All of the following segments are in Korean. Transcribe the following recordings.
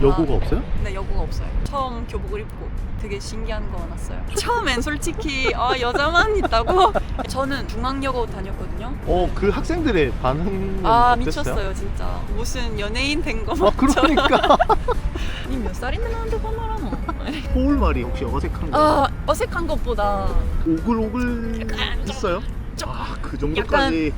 여고가 없어요? 네, 여고가 없어요. 처음 교복을 입고 되게 신기한 거 많았어요. 처음엔 솔직히 여자만 있다고. 저는 중앙여고 다녔거든요. 그 학생들의 반응은 아, 어땠어요? 미쳤어요 진짜. 무슨 연예인 된 거 아, 그러니까. 니 몇 살인데 나한테 반말하노? 호울말이 혹시 어색한 거? 아, 어색한 것보다 오글오글 했어요? 그 정도까지.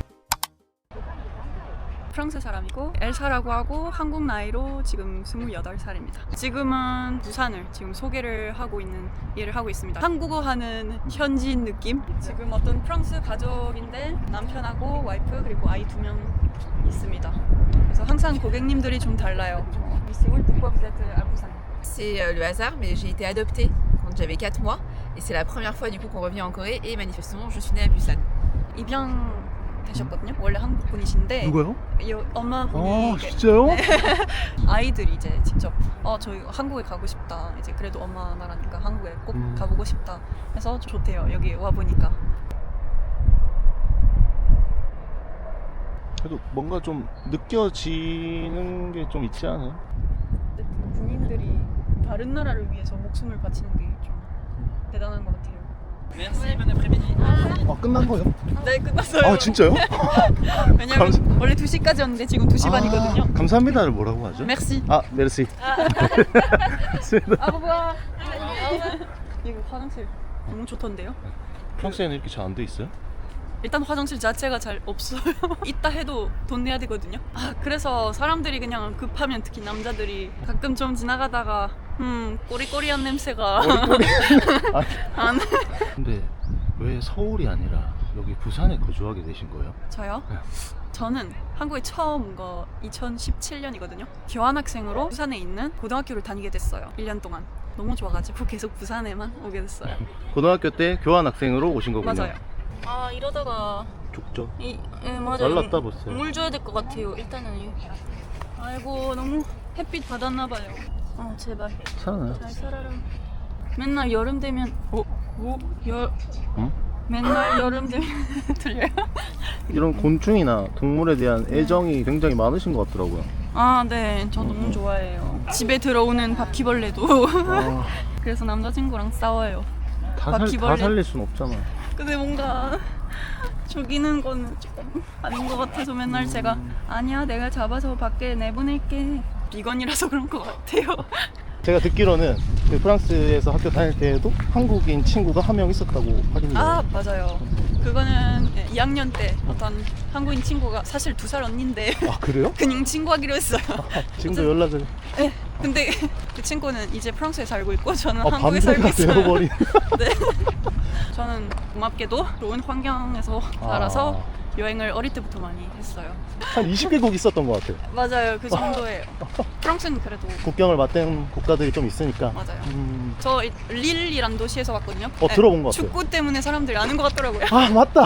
프랑스 사람이고 엘사라고 하고 한국 나이로 지금 28살입니다. 지금은 부산을 지금 소개를 하고 있는 일을 하고 있습니다. 한국어 하는 현지인 느낌? 지금 어떤 프랑스 가족인데 남편하고 와이프 그리고 아이 2명 있습니다. 그래서 항상 고객님들이 좀 달라요. C'est le hasard, mais j'ai été adoptée quand j'avais 4 mois. Et c'est la première fois du coup qu'on revient en Corée. Et manifestement, je suis née à Busan. 입양 되셨거든요. 원래 한국 분이신데 누가요? 엄마분이 진짜요? 아이들이 이제 직접 저희 한국에 가고 싶다. 이제 그래도 엄마 말하니까 한국에 꼭 가보고 싶다. 해서 좋대요. 여기 와 보니까. 그래도 뭔가 좀 느껴지는 게 좀 있지 않아요? 군인들이 다른 나라를 위해서 목숨을 바치는 게 좀 대단한 것 같아요. 끝난 거예요? 네, 끝났어요. 진짜요? 왜냐면 원래 2시까지였는데 지금 2시 반이거든요. 감사합니다를 뭐라고 하죠? Merci. 메르시. 아우바. 이거 화장실 너무 좋던데요? 프랑스에는 이렇게 잘 안 돼 있어요? 일단 화장실 자체가 잘 없어요. 있다 해도 돈 내야 되거든요. 그래서 사람들이 그냥 급하면 특히 남자들이 가끔 좀 지나가다가 꼬리꼬리한 냄새가 안. 근데 왜 서울이 아니라 여기 부산에 거주하게 되신 거예요? 저요? 네. 저는 한국에 처음 온 거 2017년이거든요. 교환학생으로 부산에 있는 고등학교를 다니게 됐어요. 1년 동안. 너무 좋아가지고 계속 부산에만 오게 됐어요. 고등학교 때 교환학생으로 오신 거군요. 맞아요. 이러다가 죽죠. 맞아요. 날랐다 벌써. 물 줘야 될 것 같아요. 일단은. 아이고 너무 햇빛 받았나봐요. 제발 살아나요? 잘 살아라. 맨날 여름 되면 응? 맨날 여름 되면 들려요? 이런 곤충이나 동물에 대한 애정이 굉장히 많으신 것 같더라고요. 네, 저 너무 좋아해요. 집에 들어오는 바퀴벌레도. 그래서 남자친구랑 싸워요. 다 바퀴벌레. 살릴 순 없잖아. 근데 뭔가 죽이는 건 조금 아닌 것 같아서 맨날 제가 아니야 내가 잡아서 밖에 내보낼게. 비건이라서 그런 것 같아요. 제가 듣기로는 그 프랑스에서 학교 다닐 때에도 한국인 친구가 한 명 있었다고 하길래. 맞아요. 그거는 2학년 때 어떤 한국인 친구가 사실 2살 언니인데 그래요? 그냥 친구하기로 했어요. 지금도 연락을. 네. 근데 그 친구는 이제 프랑스에 살고 있고 저는 한국에 살고 반대가 있어요. 되어버린. 네. 저는 고맙게도 좋은 환경에서 살아서 여행을 어릴 때부터 많이 했어요. 한 20개국 있었던 것 같아요. 맞아요. 그 정도예요. 프랑스는 그래도 국경을 맞댄 국가들이 좀 있으니까. 맞아요. 저 릴이란 도시에서 왔거든요. 들어본 것 같아요. 축구 때문에 사람들이 아는 것 같더라고요. 맞다.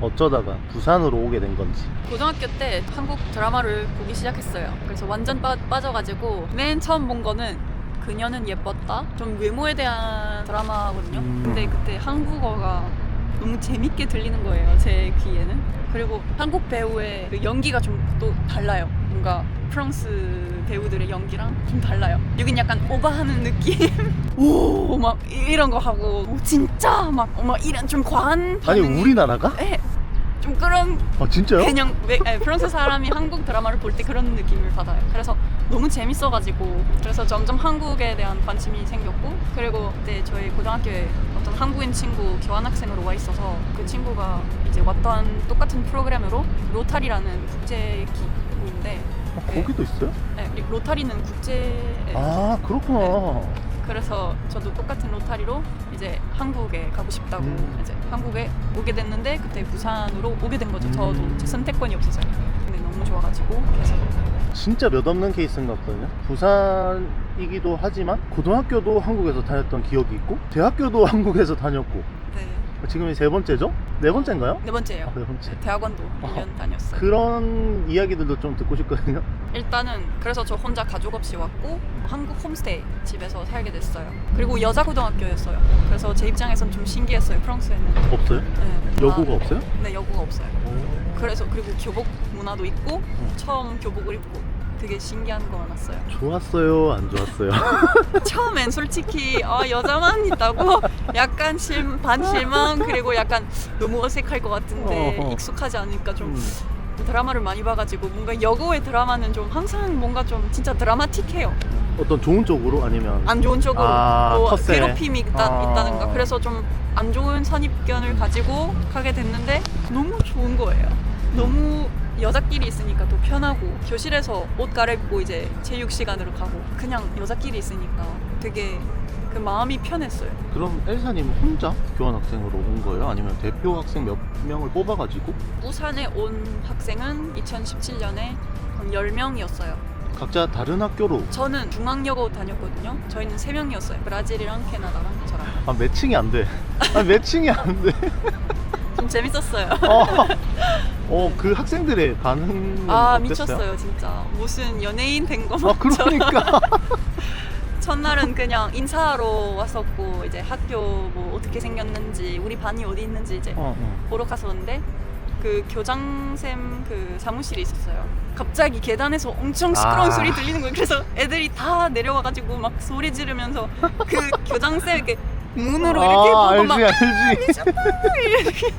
어쩌다가 부산으로 오게 된 건지. 고등학교 때 한국 드라마를 보기 시작했어요. 그래서 완전 빠져가지고 맨 처음 본 거는 그녀는 예뻤다. 좀 외모에 대한 드라마거든요. 근데 그때 한국어가 너무 재밌게 들리는 거예요, 제 귀에는. 그리고 한국 배우의 그 연기가 좀 또 달라요. 뭔가 프랑스 배우들의 연기랑 좀 달라요. 여긴 약간 오버하는 느낌? 오, 막 이런 거 하고 진짜 막 이런 좀 과한 아니 반응이. 우리나라가? 네, 좀 그런 진짜요? 그냥 프랑스 사람이 한국 드라마를 볼 때 그런 느낌을 받아요. 그래서 너무 재밌어가지고 그래서 점점 한국에 대한 관심이 생겼고 그리고 그때 저희 고등학교에 어떤 한국인 친구 교환학생으로 와 있어서 그 친구가 이제 왔던 똑같은 프로그램으로 로타리라는 국제기구인데 거기도 있어요? 네, 로타리는 국제 그렇구나. 그래서 저도 똑같은 로타리로 이제 한국에 가고 싶다고 이제 한국에 오게 됐는데 그때 부산으로 오게 된 거죠. 저도 제 선택권이 없어서요. 근데 너무 좋아가지고 계속. 진짜 몇 없는 케이스인 것 같거든요. 부산이기도 하지만 고등학교도 한국에서 다녔던 기억이 있고 대학교도 한국에서 다녔고 네. 지금이 3번째죠? 네 번째인가요? 네 번째예요. 네 번째. 대학원도 1년 다녔어요. 그런 이야기들도 좀 듣고 싶거든요. 일단은 그래서 저 혼자 가족 없이 왔고 한국 홈스테이 집에서 살게 됐어요. 그리고 여자 고등학교였어요. 그래서 제 입장에선 좀 신기했어요. 프랑스에는. 없어요? 네, 여고가 없어요? 네, 여고가 없어요. 오. 그래서 그리고 교복 문화도 있고 처음 교복을 입고 되게 신기한 거 많았어요. 좋았어요? 안 좋았어요? 처음엔 솔직히 여자만 있다고 약간 반 실망 그리고 약간 너무 어색할 것 같은데 어허. 익숙하지 않으니까 좀 드라마를 많이 봐가지고 뭔가 여고의 드라마는 좀 항상 뭔가 좀 진짜 드라마틱해요. 어떤 좋은 쪽으로 아니면 안 좋은 쪽으로 뭐 텃세. 괴롭힘이 있다든가 그래서 좀 안 좋은 선입견을 가지고 가게 됐는데 너무 좋은 거예요. 너무 여자끼리 있으니까 더 편하고 교실에서 옷 갈아입고 이제 체육 시간으로 가고 그냥 여자끼리 있으니까 되게 그 마음이 편했어요. 그럼 엘사님 혼자 교환학생으로 온 거예요? 아니면 대표 학생 몇 명을 뽑아가지고? 부산에 온 학생은 2017년에 한 10명이었어요. 각자 다른 학교로 저는 중앙여고 다녔거든요. 저희는 3명이었어요. 브라질이랑 캐나다랑 저랑. 매칭이 안 돼. 매칭이 안 돼. 좀 재밌었어요. 그 학생들의 반응은 어땠어요? 미쳤어요 진짜. 무슨 연예인 된 것만 그러니까. 첫날은 그냥 인사하러 왔었고 이제 학교 뭐 어떻게 생겼는지 우리 반이 어디 있는지 이제 보러 갔었는데 그 교장쌤 그 사무실이 있었어요. 갑자기 계단에서 엄청 시끄러운 소리 들리는 거예요. 그래서 애들이 다 내려와가지고 막 소리 지르면서 그 교장쌤 이렇게 문으로 이렇게 보고 막 알지. 미쳤다 이렇게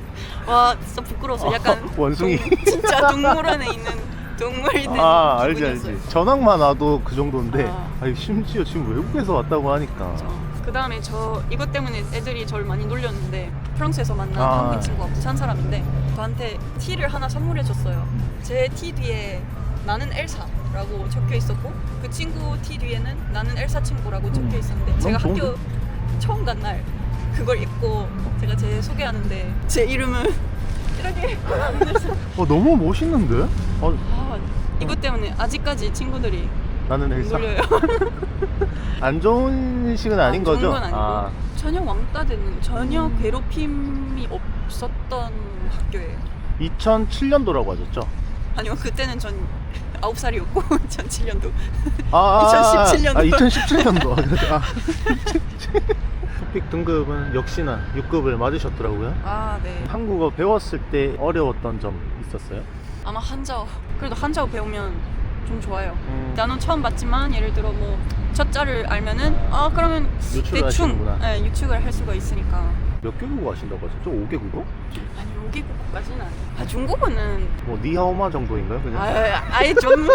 와 진짜 부끄러워서 약간 원숭이. 진짜 동물원에 있는 동물이 된 알지 기분이었어요. 알지. 전학만 와도 그 정도인데 아. 심지어 지금 외국에서 왔다고 하니까. 그 다음에 저 이것 때문에 애들이 저를 많이 놀렸는데 프랑스에서 만난 한국인 친구가 부산 사람인데 저한테 티를 하나 선물해 줬어요. 제 티 뒤에 나는 엘사라고 적혀 있었고 그 친구 티 뒤에는 나는 엘사 친구라고 적혀 있었는데 제가 너무 학교 처음 간 날 그걸 입고 제가 제 소개하는데 제 이름은 이렇게 너무 멋있는데? 이것 때문에 아직까지 친구들이 나는 엘사. 놀려요. 안 좋은 식은 아닌 좋은 거죠? 건 아니고 전혀 왕따되는 전혀 괴롭힘이 없었던 학교예요. 2007년도라고 하셨죠? 아니요 그때는 전 9살이었고 2007년도 2017년도. 2017년도. 2017년도. 토픽 등급은 역시나 6급을 맞으셨더라고요. 네. 한국어 배웠을 때 어려웠던 점 있었어요? 아마 한자어. 그래도 한자어 배우면 좀 좋아요. 나는 처음 봤지만 예를 들어 뭐 첫자를 알면은 그러면 유출을 대충 하시는구나. 유축을 할 수가 있으니까. 몇 개국어 하신다고 하셨죠? 5개 국어? 아니 5개국까지는 아니에요. 중국어는 뭐 니하오마 정도인가요? 그냥? 아예 좀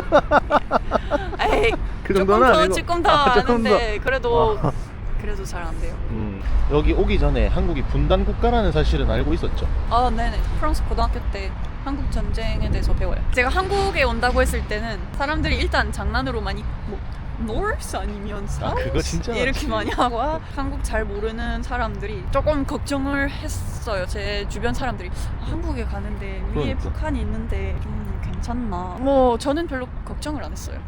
그 정도는 아니고. 조금 더 조금 더. 아는데 그래도 잘 안 돼요. 여기 오기 전에 한국이 분단 국가라는 사실은 알고 있었죠? 네네. 프랑스 고등학교 때 한국 전쟁에 대해서 배워요. 제가 한국에 온다고 했을 때는 사람들이 일단 장난으로 많이 뭐 노스 아니면 사우스 그거 진짜 이렇게 많지. 많이 하고 한국 잘 모르는 사람들이 조금 걱정을 했어요. 제 주변 사람들이 한국에 가는데 위에 그러니까. 북한이 있는데 좀 괜찮나? 뭐 저는 별로 걱정을 안 했어요.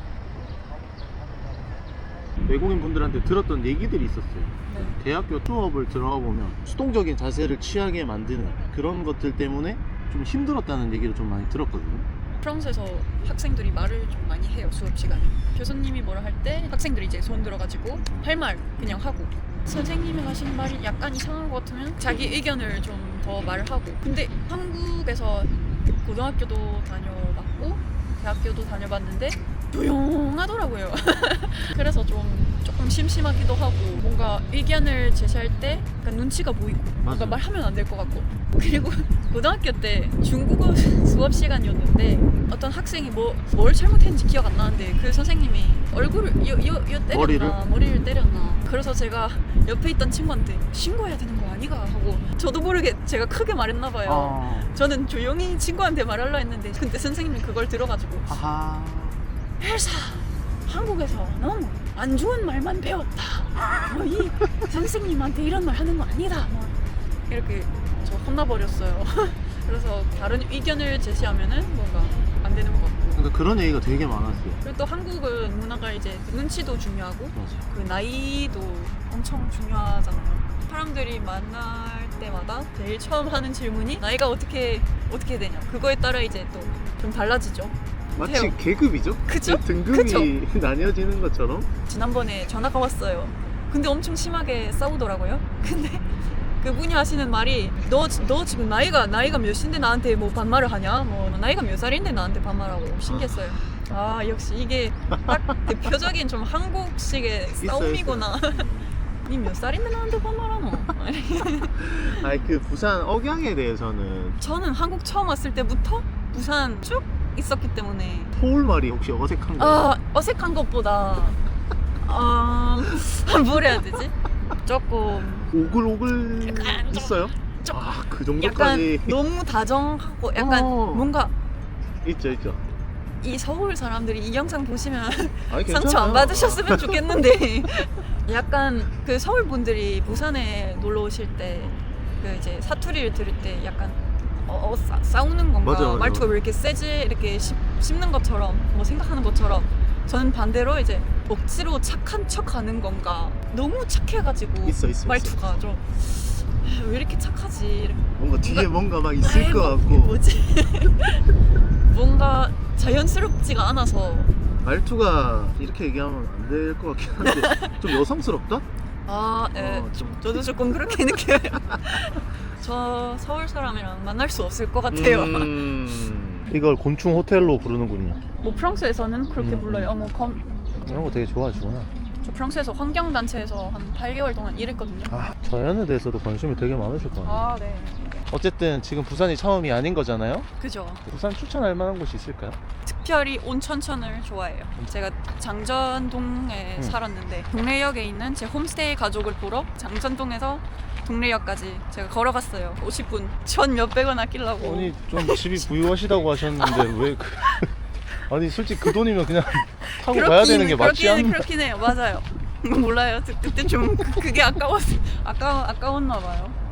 외국인 분들한테 들었던 얘기들이 있었어요. 네. 대학교 수업을 들어가 보면 수동적인 자세를 취하게 만드는 그런 것들 때문에 좀 힘들었다는 얘기를 좀 많이 들었거든요. 프랑스에서 학생들이 말을 좀 많이 해요. 수업 시간에 교수님이 뭐라 할 때 학생들이 이제 손 들어가지고 할 말 그냥 하고 선생님이 하신 말이 약간 이상한 것 같으면 자기 의견을 좀 더 말을 하고. 근데 한국에서 고등학교도 다녀봤고 대학교도 다녀봤는데 조용하더라고요. 그래서 조금 심심하기도 하고 뭔가 의견을 제시할 때 약간 눈치가 보이고 뭔가 말하면 안 될 것 같고. 그리고 고등학교 때 중국어 수업 시간이었는데 어떤 학생이 뭘 잘못했는지 기억 안 나는데 그 선생님이 얼굴을 때렸나 머리를 때렸나. 그래서 제가 옆에 있던 친구한테 신고해야 되는 거 아니가 하고 저도 모르게 제가 크게 말했나 봐요. 저는 조용히 친구한테 말하려 했는데 근데 선생님이 그걸 들어가지고 엘사 한국에서 너무 안 좋은 말만 배웠다. 이 선생님한테 이런 말 하는 거 아니다. 이렇게 저 혼나버렸어요. 그래서 다른 의견을 제시하면은 뭔가 안 되는 것 같고. 그러니까 그런 얘기가 되게 많았어요. 그리고 또 한국은 문화가 이제 눈치도 중요하고 맞아. 그 나이도 엄청 중요하잖아요. 사람들이 만날 때마다 제일 처음 하는 질문이 나이가 어떻게 되냐. 그거에 따라 이제 또 좀 달라지죠. 마치 돼요. 계급이죠? 그쵸? 등급이 나뉘어지는 것처럼. 지난번에 전화가 왔어요. 근데 엄청 심하게 싸우더라고요. 근데 그분이 하시는 말이 너 지금 나이가 몇인데 나한테 뭐 반말을 하냐? 뭐 나이가 몇 살인데 나한테 반말하고 신기했어요. 아 역시 이게 딱 대표적인 좀 한국식의 싸움이구나. 니 몇 살인데 나한테 반말하노? 아니 그 부산 억양에 대해서는 저는 한국 처음 왔을 때부터 부산 쭉 있었기 때문에 서울말이 혹시 어색한가요? 아 어색한 것보다 뭘 해야 되지? 조금 오글오글 약간 좀- 있어요? 좀 그 약간 정도까지 너무 다정하고 약간 뭔가 있죠. 이 서울 사람들이 이 영상 보시면 아니, 상처 괜찮아요. 안 받으셨으면 좋겠는데 약간 그 서울 분들이 부산에 놀러 오실 때 그 이제 사투리를 들을 때 약간 싸우는 건가 맞아. 말투가 왜 이렇게 세지 이렇게 씹는 것처럼 뭐 생각하는 것처럼 저는 반대로 이제 억지로 착한 척하는 건가 너무 착해가지고 있어. 말투가 좀 왜 이렇게 착하지 이렇게 뭔가 뒤에 뭔가 막 있을 것 같고 뭐지 뭔가 자연스럽지가 않아서 말투가 이렇게 얘기하면 안 될 것 같긴 한데 좀 여성스럽다? 좀 저도 조금 그렇게 느껴요. 저 서울 사람이랑 만날 수 없을 것 같아요. 이걸 곤충 호텔로 부르는군요. 뭐 프랑스에서는 그렇게 불러요. 이런 거 되게 좋아하시구나. 저 프랑스에서 환경단체에서 한 8개월 동안 일했거든요. 자연에 대해서도 관심이 되게 많으실 것 같아요. 네. 어쨌든 지금 부산이 처음이 아닌 거잖아요. 그죠. 부산 추천할 만한 곳이 있을까요? 특별히 온천천을 좋아해요. 제가 장전동에 살았는데 동래역에 있는 제 홈스테이 가족을 보러 장전동에서 동래역까지 제가 걸어갔어요. 50분. 천 몇백 원 아끼려고. 아니 좀 집이 부유하시다고 하셨는데 왜 그... 아니 솔직히 그 돈이면 그냥 타고 가야 되는 게 맞지 않나? 그렇긴 해요. 맞아요. 몰라요. 그때 좀 그게 아까웠나 봐요.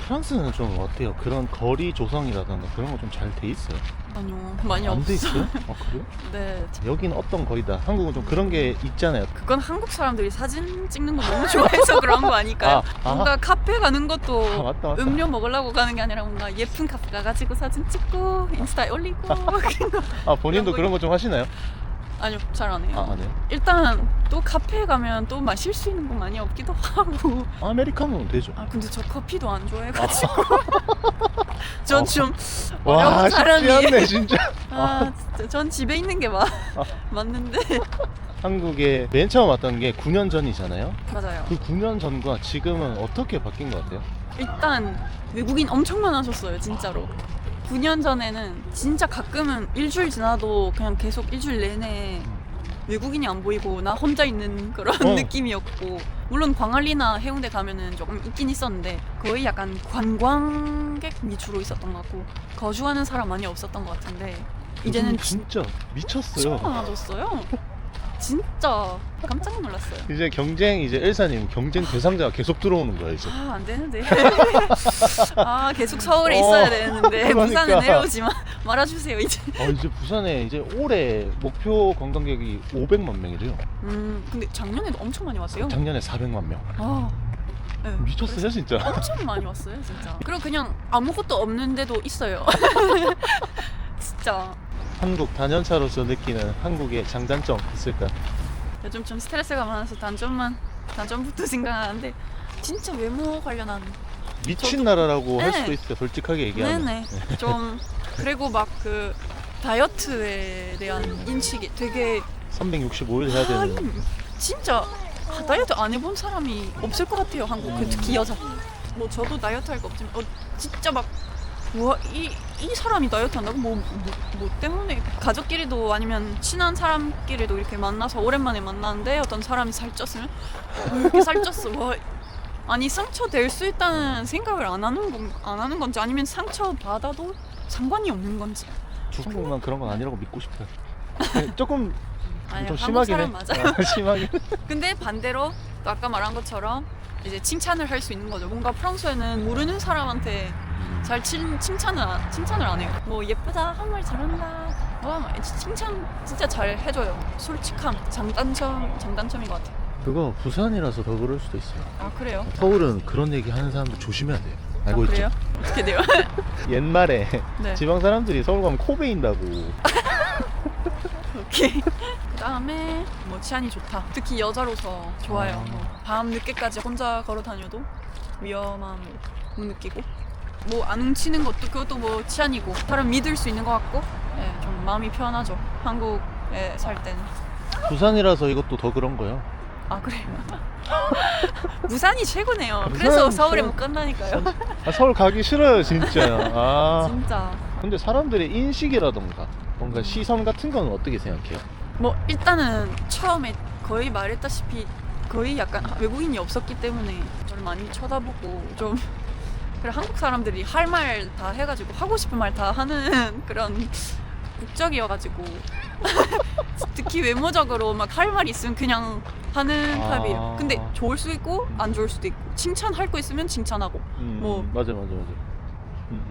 프랑스는 좀 어때요? 그런 거리 조성이라던가 그런 거 좀 잘 돼 있어요? 아니요. 많이 안 돼 없어요. 있어요? 그래요? 네. 여긴 어떤 거리다. 한국은 좀 그런 게 있잖아요. 그건 한국 사람들이 사진 찍는 거 너무 좋아해서 그런 거 아닐까요? 뭔가 카페 가는 것도 맞다. 음료 먹으려고 가는 게 아니라 뭔가 예쁜 카페 가가지고 사진 찍고 인스타에 올리고 본인도 그런 거 좀 하시나요? 아니요. 잘 안 해요. 안 해요? 일단 또 카페 가면 또 마실 수 있는 거 많이 없기도 하고 아메리카노는 되죠. 근데 저 커피도 안 좋아해가지고 전 좀 와, 어려운 쉽지 사람이 않네 진짜. 진짜 전 집에 있는 게 맞는데 한국에 맨 처음 왔던 게 9년 전이잖아요. 맞아요. 그 9년 전과 지금은 어떻게 바뀐 것 같아요? 일단 외국인 엄청 많아졌어요 진짜로. 9년 전에는 진짜 가끔은 일주일 지나도 그냥 계속 일주일 내내 외국인이 안 보이고 나 혼자 있는 그런 느낌이었고, 물론 광안리나 해운대 가면은 조금 있긴 있었는데 거의 약간 관광객 위주로 있었던 것 같고 거주하는 사람 많이 없었던 것 같은데 이제는 진짜 미쳤어요. 진짜 많아졌어요. 진짜 깜짝 놀랐어요. 이제 이제 엘사님 경쟁 대상자가 계속 들어오는 거예요 이제. 안 되는데. 계속 서울에 있어야 되는데 그러니까. 부산에 내려오지 말아주세요 이제. 이제 부산에 이제 올해 목표 관광객이 500만 명이래요. 근데 작년에도 엄청 많이 왔어요. 작년에 400만 명. 네, 미쳤어요 진짜. 엄청 많이 왔어요 진짜. 그리고 그냥 아무것도 없는데도 있어요. 진짜. 한국 단연차로서 느끼는 한국의 장단점 있을까? 요즘 좀 스트레스가 많아서 단점부터 생각하는데 진짜 외모 관련한 미친 나라라고 할 네. 수도 있어요. 솔직하게 얘기하면. 네네. 좀 그리고 막 그 다이어트에 대한 인식이 되게 365일 해야 되는. 진짜 다이어트 안 해본 사람이 없을 것 같아요 한국. 특히 여자. 뭐 저도 다이어트 할 거 없지만 진짜 막 와, 이 사람이 다이어트 한다고? 뭐 때문에? 가족끼리도 아니면 친한 사람끼리도 이렇게 만나서 오랜만에 만나는데 어떤 사람이 살쪘으면 왜 이렇게 살쪘어? 와, 아니 상처 될 수 있다는 생각을 안 하는 건지 아니면 상처 받아도 상관이 없는 건지. 한국만 그런 건 아니라고 믿고 싶어요. 네, 조금 아니, 좀 한국 심하긴 해. 사람 맞아요. 심하긴. 근데 반대로 또 아까 말한 것처럼 이제 칭찬을 할 수 있는 거죠. 뭔가 프랑스에는 모르는 사람한테 잘 칭찬을 안 해요. 뭐 예쁘다, 한말 잘한다, 칭찬 진짜 잘 해줘요. 솔직함, 장단점인 것 같아요. 그거 부산이라서 더 그럴 수도 있어요. 아 그래요? 서울은 그런 얘기 하는 사람들 조심해야 돼요. 아, 알고 그래요? 있죠? 어떻게 돼요? 옛말에 네. 지방 사람들이 서울 가면 코 베인다고. 오케이. 그다음에 뭐 치안이 좋다. 특히 여자로서 좋아요. 아. 뭐 밤 늦게까지 혼자 걸어 다녀도 위험함을 못 느끼고 뭐 안 훔치는 것도 그것도 뭐 치안이고 사람 믿을 수 있는 것 같고 예, 좀 마음이 편하죠. 한국에 살 때는. 부산이라서 이것도 더 그런 거예요. 아 그래요? 부산이 최고네요. 부산 그래서 서울에 최고. 못 간다니까요. 아, 서울 가기 싫어요 진짜. 아. 진짜. 근데 사람들의 인식이라던가 뭔가 시선 같은 건 어떻게 생각해요? 뭐 일단은 처음에 거의 말했다시피 거의 약간 외국인이 없었기 때문에 저를 많이 쳐다보고 좀 그래 한국 사람들이 할 말 다 해가지고 하고 싶은 말 다 하는 그런 국적이어가지고 특히 외모적으로 막 할 말 있으면 그냥 하는 아. 타입이에요. 근데 좋을 수도 있고 안 좋을 수도 있고 칭찬할 거 있으면 칭찬하고 뭐. 맞아.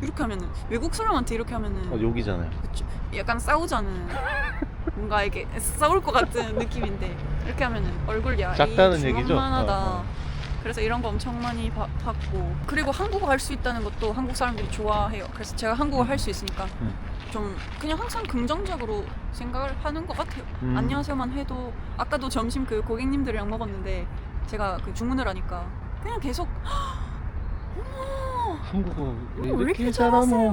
이렇게 하면은 외국 사람한테 이렇게 하면은 욕이잖아요. 그쵸. 약간 싸우자는 뭔가 이게 싸울 것 같은 느낌인데 이렇게 하면은 얼굴 야 작다는 이 얘기죠? 주먹만하다. 그래서 이런 거 엄청 많이 받고 그리고 한국어 할 수 있다는 것도 한국 사람들이 좋아해요. 그래서 제가 한국어 할 수 있으니까 좀 그냥 항상 긍정적으로 생각을 하는 것 같아요. 안녕하세요만 해도 아까도 점심 그 고객님들이랑 먹었는데 제가 그 주문을 하니까 그냥 계속 어머 한국어 왜 왜 이렇게 이렇게 잘하노?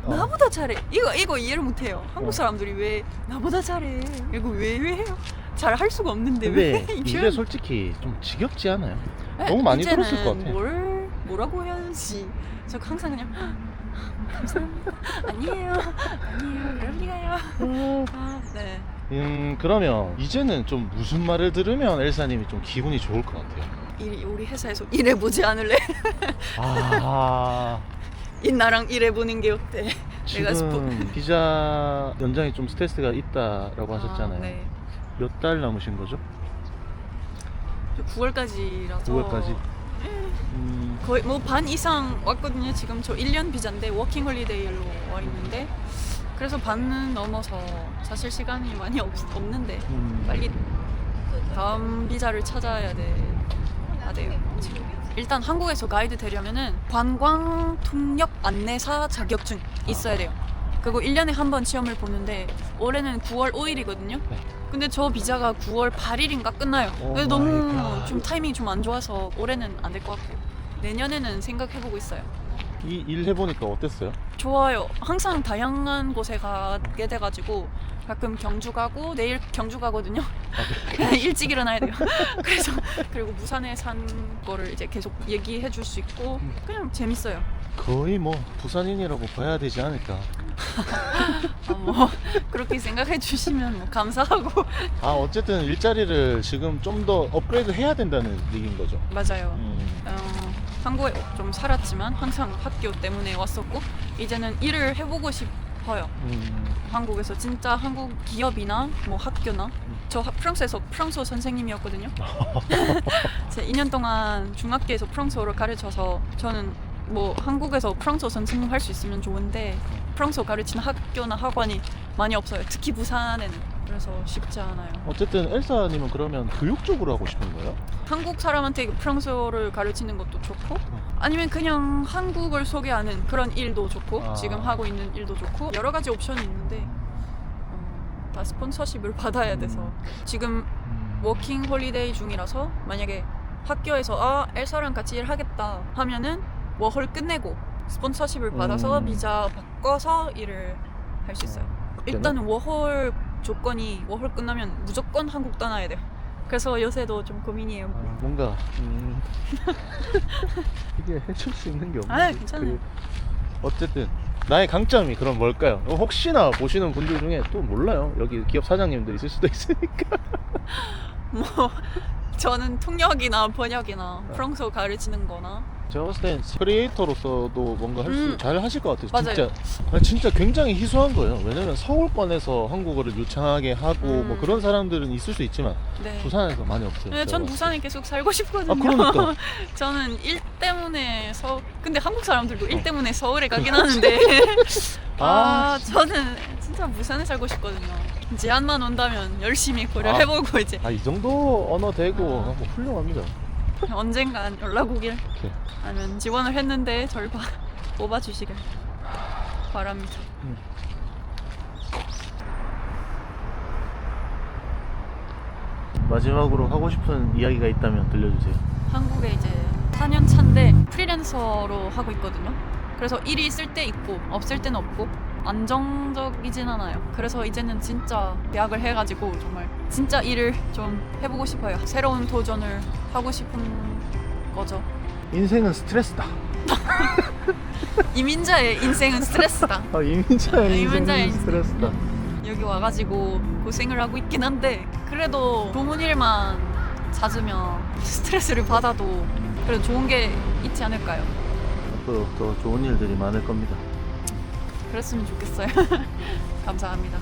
나보다 잘해. 이거 이해를 못해요. 한국 사람들이 왜 나보다 잘해? 이거 왜 해요? 잘 할 수가 없는데 왜? 근데 이 이제 표현- 솔직히 좀 지겹지 않아요? 네, 너무 많이 이제는 들었을 것 같아. 뭐라고 해야지? 저 항상 그냥 감사합니다. 아니에요. 그럴 리가요. 아, 네. 그러면 이제는 좀 무슨 말을 들으면 엘사님이 좀 기분이 좋을 것 같아요. 우리 회사에서 일해보지 않을래? 아 나랑 일해보는 게 어때? 내가 지금 비자 연장이 좀 스트레스가 있다라고 하셨잖아요. 네. 몇 달 남으신 거죠? 9월까지라서 9월까지. 거의 뭐 반 이상 왔거든요. 지금 저 1년 비자인데 워킹 홀리데이로 와 있는데 그래서 반은 넘어서 사실 시간이 많이 없는데 빨리 다음 비자를 찾아야 돼요. 지금. 일단 한국에서 가이드 되려면은 관광 통역 안내사 자격증 있어야 돼요. 그리고 1년에 한 번 시험을 보는데 올해는 9월 5일이거든요. 네. 근데 저 비자가 9월 8일인가 끝나요. 오 그래서 마이 너무 갓. 좀 타이밍이 좀 안 좋아서 올해는 안 될 것 같고 내년에는 생각해보고 있어요. 이 일 해보니까 어땠어요? 좋아요. 항상 다양한 곳에 가게 돼가지고 가끔 경주 가고 내일 경주 가거든요. 일찍 일어나야 돼요. 그래서 그리고 부산에 산 거를 이제 계속 얘기해 줄 수 있고 그냥 재밌어요. 거의 뭐 부산인이라고 봐야 되지 않을까. 뭐 그렇게 생각해 주시면 뭐 감사하고. 어쨌든 일자리를 지금 좀 더 업그레이드 해야 된다는 얘기인 거죠. 맞아요. 한국에 좀 살았지만 항상 학교 때문에 왔었고 이제는 일을 해보고 싶어요. 한국에서 진짜 한국 기업이나 뭐 학교나 저 프랑스에서 프랑스어 선생님이었거든요. 제가 2년 동안 중학교에서 프랑스어를 가르쳐서 저는 뭐 한국에서 프랑스어 선생님 할 수 있으면 좋은데 프랑스어 가르치는 학교나 학원이 많이 없어요. 특히 부산에는. 그래서 쉽지 않아요. 어쨌든 엘사님은 그러면 교육 쪽으로 하고 싶은 거예요? 한국 사람한테 프랑스어를 가르치는 것도 좋고 아니면 그냥 한국을 소개하는 그런 일도 좋고 지금 하고 있는 일도 좋고 여러 가지 옵션이 있는데 다 스폰서십을 받아야 돼서 지금 워킹 홀리데이 중이라서 만약에 학교에서 엘사랑 같이 일하겠다 하면은 워홀 끝내고 스폰서십을 받아서 비자 바꿔서 일을 할 수 있어요. 일단은 워홀 조건이 워홀 끝나면 무조건 한국 떠나야 돼요. 그래서 요새도 좀 고민이에요. 뭔가 이게 해줄 수 있는 게 없는 아, 괜찮아요. 어쨌든 나의 강점이 그럼 뭘까요? 혹시나 보시는 분들 중에 또 몰라요. 여기 기업 사장님들 있을 수도 있으니까. 뭐 저는 통역이나 번역이나 프랑스어 가르치는 거나 제가 봤을 땐 크리에이터로서도 뭔가 잘 하실 것 같아요. 맞아요. 진짜 굉장히 희소한 거예요. 왜냐면 서울권에서 한국어를 유창하게 하고 뭐 그런 사람들은 있을 수 있지만 네. 부산에서 많이 없어요. 네, 전 부산에 계속 살고 싶거든요. 그러니까. 저는 일 때문에 근데 한국 사람들도 일 때문에 서울에 가긴 하는데 저는 진짜 부산에 살고 싶거든요. 제안만 온다면 열심히 고려해보고 이제 이 정도 언어 되고 뭐 훌륭합니다. 언젠간 연락 오길 오케이. 아니면 지원을 했는데 절 뽑아주시길 바랍니다. 마지막으로 하고 싶은 이야기가 있다면 들려주세요. 한국에 이제 4년 차인데 프리랜서로 하고 있거든요. 그래서 일이 있을 때 있고 없을 때는 없고 안정적이진 않아요. 그래서 이제는 진짜 계약을 해가지고 정말 진짜 일을 좀 해보고 싶어요. 새로운 도전을 하고 싶은 거죠. 인생은 스트레스다. 이민자의 인생은 스트레스다. 이민자의 이민자의 인생은 스트레스다. 여기 와가지고 고생을 하고 있긴 한데 그래도 좋은 일만 찾으면 스트레스를 받아도 그래도 좋은 게 있지 않을까요? 앞으로 더 좋은 일들이 많을 겁니다. 그랬으면 좋겠어요. 감사합니다.